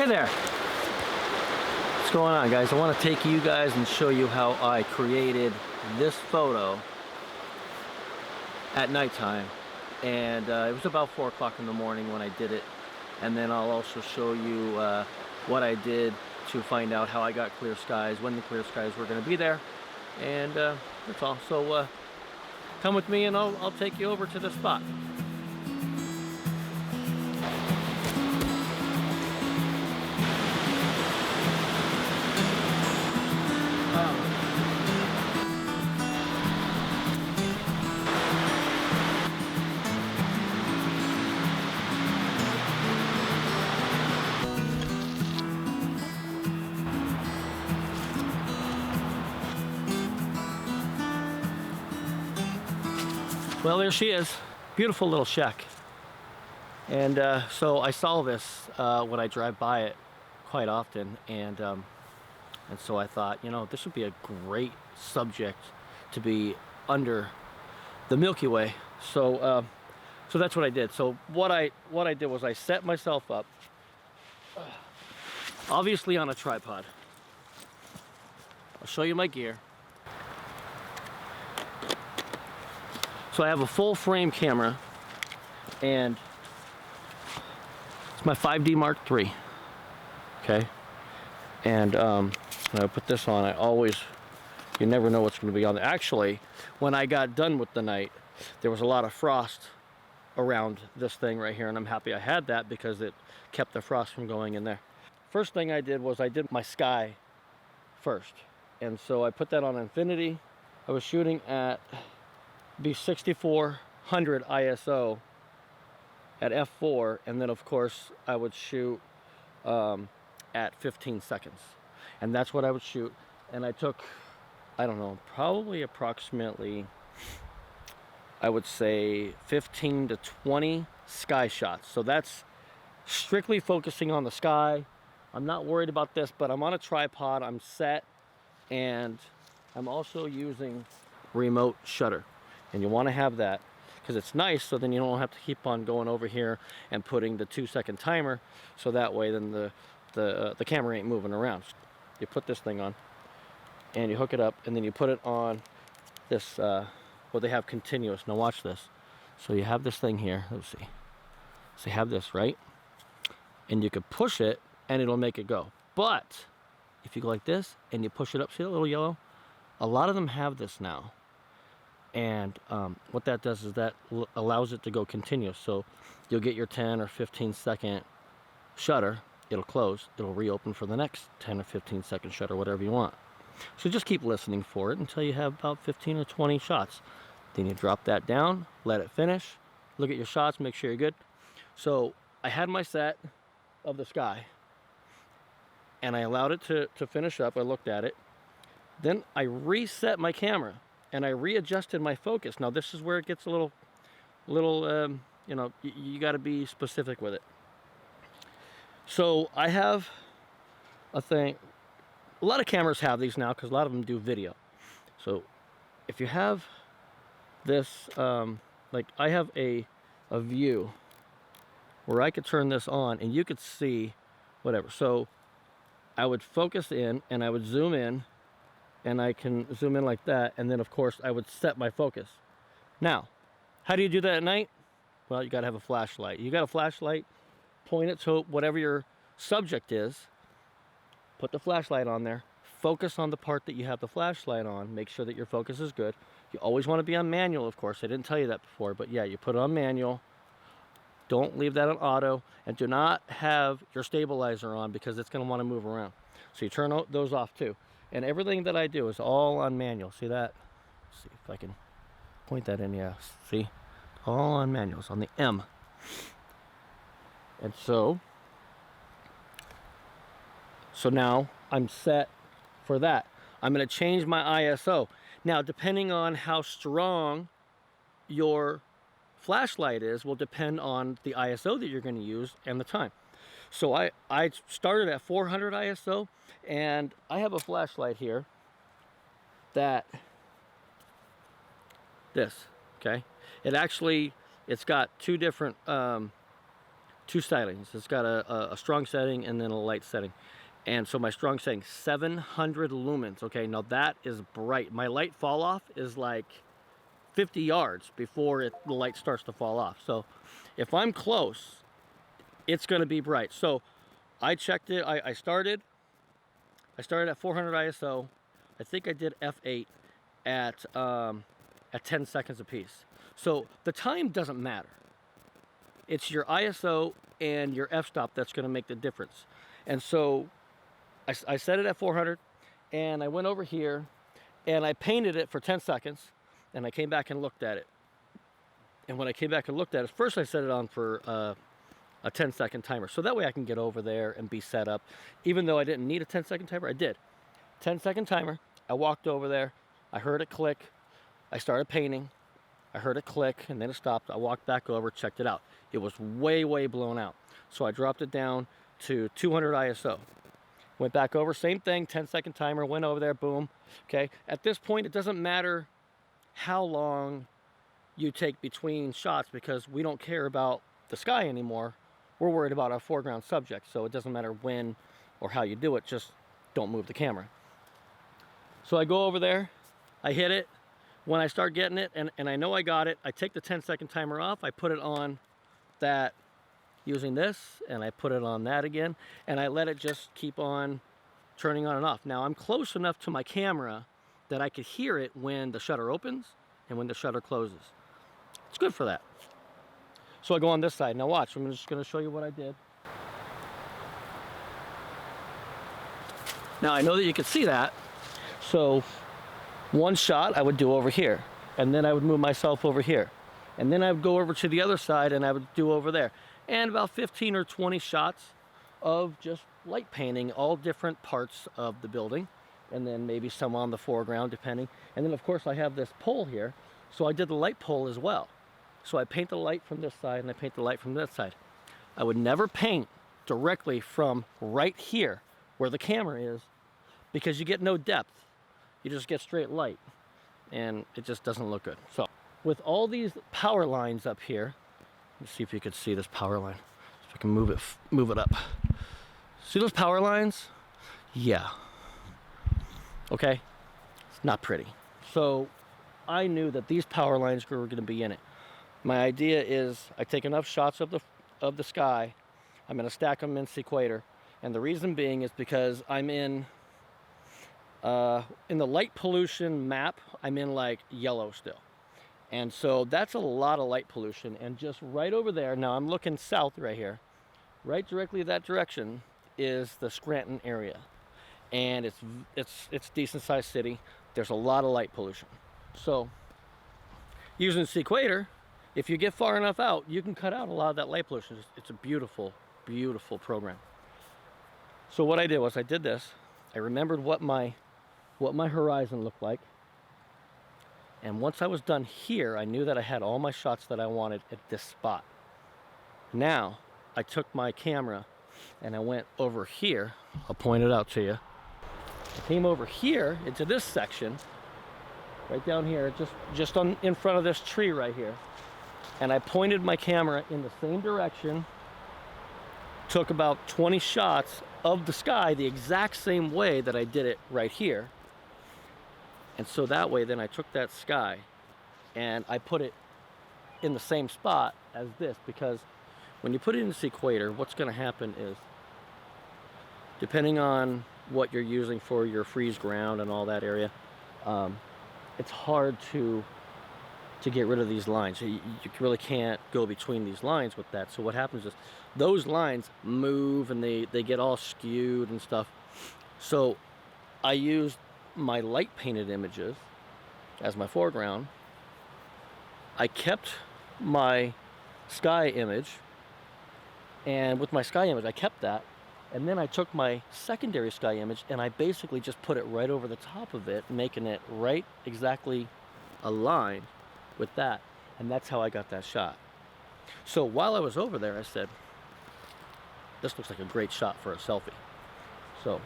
there! What's going on, guys? I want to take you guys and show you how I created this photo at nighttime. And it was about 4 o'clock in the morning when I did it. And then I'll also show you what I did to find out how I got clear skies, when the clear skies were going to be there. And that's all. So come with me and I'll take you over to the spot. Well, there she is. Beautiful little shack. And so I saw this when I drive by it quite often, and so I thought, you know, this would be a great subject to be under the Milky Way. So so that's what I did. So what I did was I set myself up, obviously on a tripod. I'll show you my gear. So I have a full frame camera, and it's my 5D Mark III, okay? And when I put this on, you never know what's going to be on there. Actually, when I got done with the night, there was a lot of frost around this thing right here, and I'm happy I had that because it kept the frost from going in there. First thing I did was I did my sky first, and so I put that on infinity. I was shooting at be 6400 ISO at f4, and then of course I would shoot at 15 seconds, and that's what I would shoot. And I took, I don't know, probably approximately, I would say 15 to 20 sky shots. So that's strictly focusing on the sky. I'm not worried about this, but I'm on a tripod, I'm set, and I'm also using remote shutter. And you want to have that because it's nice, so then you don't have to keep on going over here and putting the 2-second timer, so that way then the camera ain't moving around. You put this thing on and you hook it up, and then you put it on this well, they have continuous. Now watch this. So you have this thing here, let's see, so you have this, right, and you could push it and it'll make it go. But if you go like this and you push it up, see that little yellow, a lot of them have this now. And what that does is that allows it to go continuous. So you'll get your 10 or 15 second shutter, it'll close, it'll reopen for the next 10 or 15 second shutter, whatever you want. So just keep listening for it until you have about 15 or 20 shots. Then you drop that down, let it finish, look at your shots, make sure you're good. So I had my set of the sky, and I allowed it to finish up. I looked at it. Then I reset my camera, and I readjusted my focus. Now this is where it gets a little you know, you got to be specific with it. So I have a thing, a lot of cameras have these now because a lot of them do video. So if you have this, like I have a view where I could turn this on and you could see whatever. So I would focus in and I would zoom in, and I can zoom in like that, and then of course I would set my focus. Now, how do you do that at night? Well, you got to have a flashlight. You got a flashlight, point it to whatever your subject is, put the flashlight on there, focus on the part that you have the flashlight on, make sure that your focus is good. You always want to be on manual, of course. I didn't tell you that before, but yeah, you put it on manual. Don't leave that on auto, and do not have your stabilizer on because it's going to want to move around. So you turn those off too. And everything that I do is all on manual. See that? Let's see if I can point that in. Yeah, see? All on manuals, on the M. And so now I'm set for that. I'm going to change my ISO. Now, depending on how strong your flashlight is will depend on the ISO that you're going to use and the time. So I started at 400 ISO, and I have a flashlight here that this, okay, it's got two different two settings. It's got a strong setting and then a light setting. And so my strong setting, 700 lumens. Okay, now that is bright. My light fall off is like 50 yards before the light starts to fall off. So if I'm close, it's going to be bright. So I checked it. I started at 400 ISO. I think I did f8 at 10 seconds apiece. So the time doesn't matter. It's your ISO and your f-stop that's going to make the difference. And so I set it at 400, and I went over here, and I painted it for 10 seconds, and I came back and looked at it. And when I came back and looked at it, first I set it on for a 10-second timer, so that way I can get over there and be set up. Even though I didn't need a 10-second timer, I did. 10-second timer, I walked over there, I heard it click, I started painting, I heard it click, and then it stopped. I walked back over, checked it out. It was way, way blown out. So I dropped it down to 200 ISO. Went back over, same thing, 10-second timer, went over there, boom. Okay, at this point, it doesn't matter how long you take between shots because we don't care about the sky anymore. We're worried about our foreground subject, so it doesn't matter when or how you do it, just don't move the camera. So I go over there, I hit it. When I start getting it, and I know I got it, I take the 10-second timer off, I put it on that using this, and I put it on that again, and I let it just keep on turning on and off. Now I'm close enough to my camera that I could hear it when the shutter opens and when the shutter closes. It's good for that. So I go on this side. Now watch, I'm just going to show you what I did. Now I know that you can see that, so one shot I would do over here, and then I would move myself over here, and then I would go over to the other side and I would do over there. And about 15 or 20 shots of just light painting all different parts of the building, and then maybe some on the foreground depending. And then of course I have this pole here, so I did the light pole as well. So I paint the light from this side and I paint the light from that side. I would never paint directly from right here where the camera is because you get no depth. You just get straight light and it just doesn't look good. So with all these power lines up here, let's see if you could see this power line. If I can move it up. See those power lines? Yeah. Okay. It's not pretty. So I knew that these power lines were going to be in it. My idea is I take enough shots of the sky. I'm going to stack them in sequator, and the reason being is because I'm in the light pollution map. I'm in like yellow still. And so that's a lot of light pollution, and just right over there, now I'm looking south right here, right directly that direction is the Scranton area. And it's decent sized city. There's a lot of light pollution. So using sequator, if you get far enough out, you can cut out a lot of that light pollution. It's a beautiful, beautiful program. So what I did was I did this. I remembered what my horizon looked like. And once I was done here, I knew that I had all my shots that I wanted at this spot. Now, I took my camera and I went over here. I'll point it out to you. I came over here into this section, right down here, just in front of this tree right here. And I pointed my camera in the same direction, took about 20 shots of the sky the exact same way that I did it right here. And so that way, then I took that sky and I put it in the same spot as this, because when you put it in sequator, what's going to happen is, depending on what you're using for your freeze ground and all that area, it's hard to get rid of these lines. You really can't go between these lines with that. So what happens is those lines move and they get all skewed and stuff. So I used my light painted images as my foreground. I kept my sky image, and with my sky image I kept that, and then I took my secondary sky image and I basically just put it right over the top of it, making it right exactly aligned with that, and that's how I got that shot. So while I was over there, I said, this looks like a great shot for a selfie. So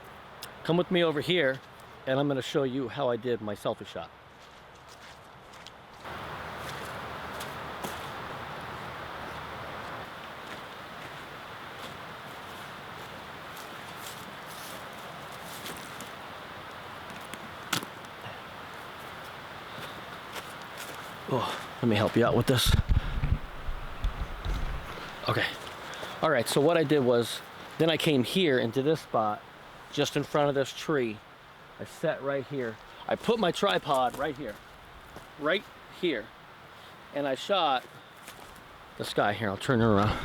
come with me over here and I'm going to show you how I did my selfie shot. Oh, let me help you out with this. Okay. All right, so what I did was, then I came here into this spot, just in front of this tree. I sat right here. I put my tripod right here, and I shot the sky. Here, I'll turn her around.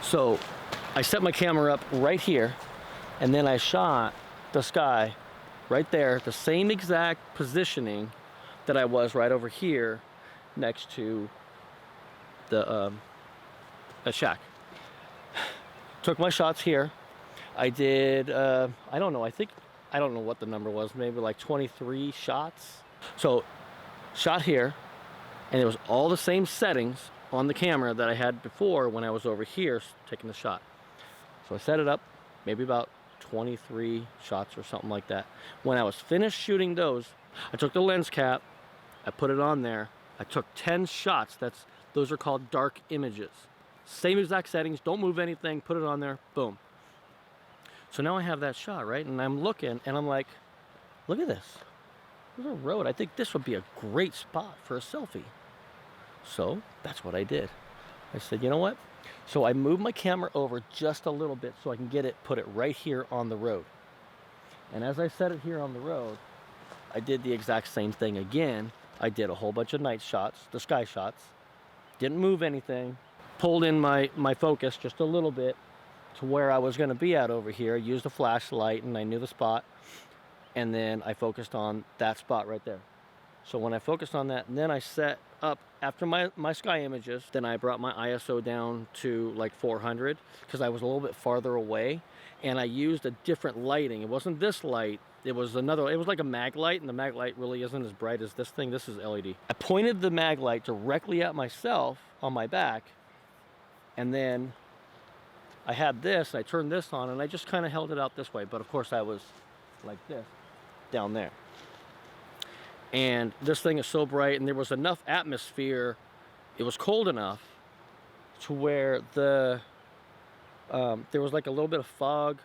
So I set my camera up right here, and then I shot the sky right there, the same exact positioning that I was right over here next to the a shack. Took my shots here. I did, I don't know what the number was, maybe like 23 shots. So shot here, and it was all the same settings on the camera that I had before when I was over here taking the shot. So I set it up, maybe about 23 shots or something like that. When I was finished shooting those, I took the lens cap, I put it on there, I took 10 shots. Those are called dark images. Same exact settings, don't move anything, put it on there, boom. So now I have that shot, right? And I'm looking, and I'm like, look at this. There's a road. I think this would be a great spot for a selfie. So that's what I did. I said, you know what? So I moved my camera over just a little bit so I can put it right here on the road. And as I set it here on the road, I did the exact same thing again. I did a whole bunch of night shots, the sky shots. Didn't move anything. Pulled in my focus just a little bit to where I was going to be at over here. I used a flashlight and I knew the spot. And then I focused on that spot right there. So when I focused on that, and then I set up, after my sky images, then I brought my ISO down to like 400 because I was a little bit farther away. And I used a different lighting. It wasn't this light. It was another, it was like a mag light, and the mag light really isn't as bright as this thing. This is LED. I pointed the mag light directly at myself on my back, and then I had this, and I turned this on, and I just kind of held it out this way. But of course I was like this, down there. And this thing is so bright, and there was enough atmosphere, it was cold enough to where there was like a little bit of fog.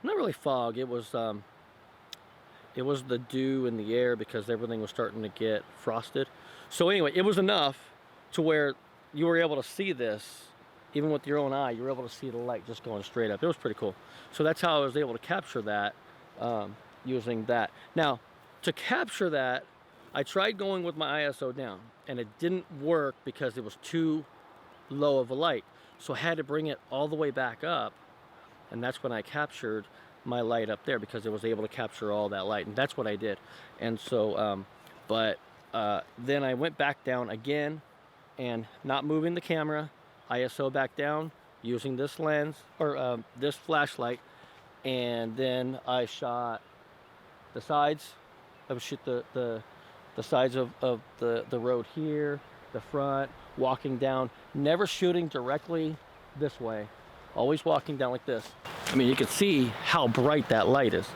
Not really fog, it was the dew in the air because everything was starting to get frosted. So anyway, it was enough to where you were able to see this, even with your own eye, you were able to see the light just going straight up. It was pretty cool. So that's how I was able to capture that using that. Now, to capture that, I tried going with my ISO down, and it didn't work because it was too low of a light. So I had to bring it all the way back up, and that's when I captured my light up there because it was able to capture all that light, and that's what I did. And so, then I went back down again, and not moving the camera, ISO back down, using this lens, or this flashlight, and then I shot the sides. I would shoot the sides of the road here, the front, walking down, never shooting directly this way, always walking down like this. I mean, you can see how bright that light is.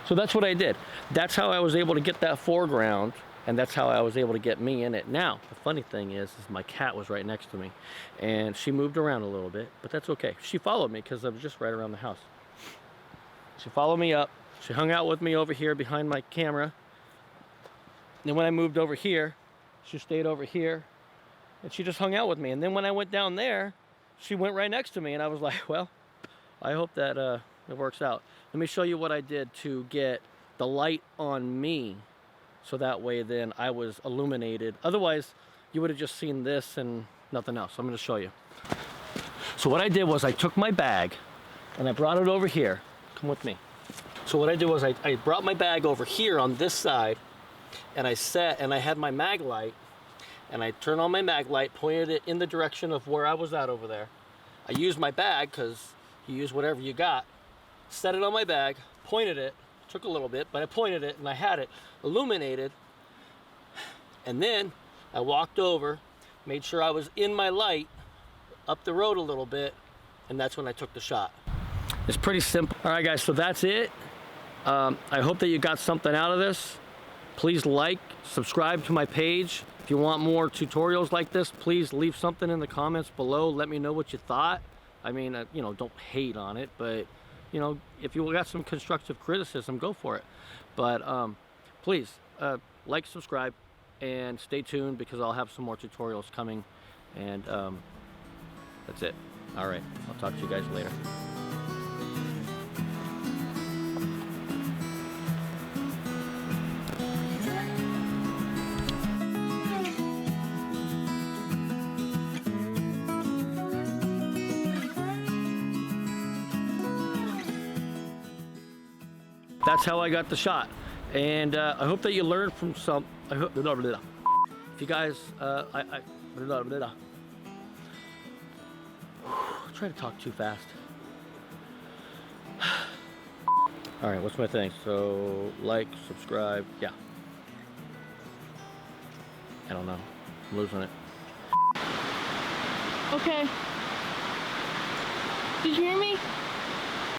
So that's what I did. That's how I was able to get that foreground, and that's how I was able to get me in it. Now, the funny thing is my cat was right next to me, and she moved around a little bit, but that's okay. She followed me because I was just right around the house. She followed me up. She hung out with me over here behind my camera. And when I moved over here, she stayed over here, and she just hung out with me. And then when I went down there, she went right next to me, and I was like, well, I hope that it works out. Let me show you what I did to get the light on me, so that way then I was illuminated. Otherwise, you would have just seen this and nothing else. I'm going to show you. So what I did was I took my bag, and I brought it over here. Come with me. So what I did was I brought my bag over here on this side, and I had my mag light, and I turned on my mag light, pointed it in the direction of where I was at over there. I used my bag, because you use whatever you got, set it on my bag, pointed it, took a little bit, but I pointed it, and I had it illuminated, and then I walked over, made sure I was in my light, up the road a little bit, and that's when I took the shot. It's pretty simple. All right, guys, so that's it. I hope that you got something out of this. Please like, subscribe to my page. If you want more tutorials like this, please leave something in the comments below. Let me know what you thought. I mean, you know, don't hate on it, but you know, if you got some constructive criticism, go for it. But please like, subscribe, and stay tuned, because I'll have some more tutorials coming. And that's it. All right, I'll talk to you guys later. That's how I got the shot, and I hope that you learned from some. I hope. If you guys, I try to talk too fast. All right, what's my thing? So like, subscribe, yeah. I don't know. I'm losing it. Okay. Did you hear me?